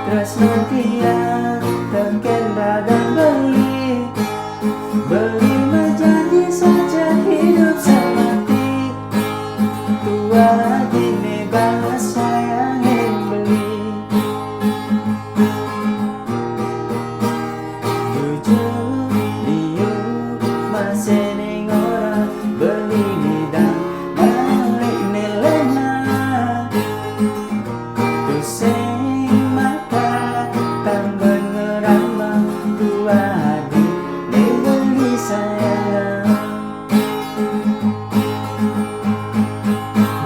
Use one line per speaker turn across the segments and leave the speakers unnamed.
Tresno tiang terkena dan beli menjadi saja hidup semati. Tua dine balas sayangin beli. Jujur liu masih ning ora beli nidang balik nelena. Tusing mata tambah ngerambah tua hati dibeli sayang.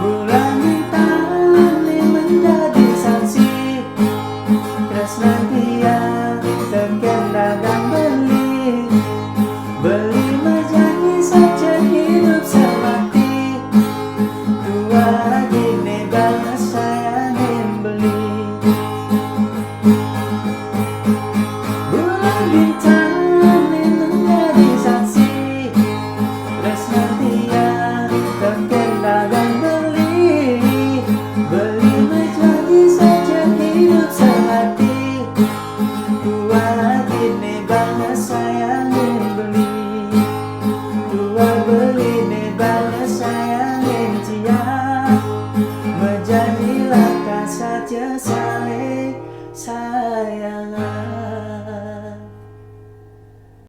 Bulan bintang ini menjadi saksi tresno tiang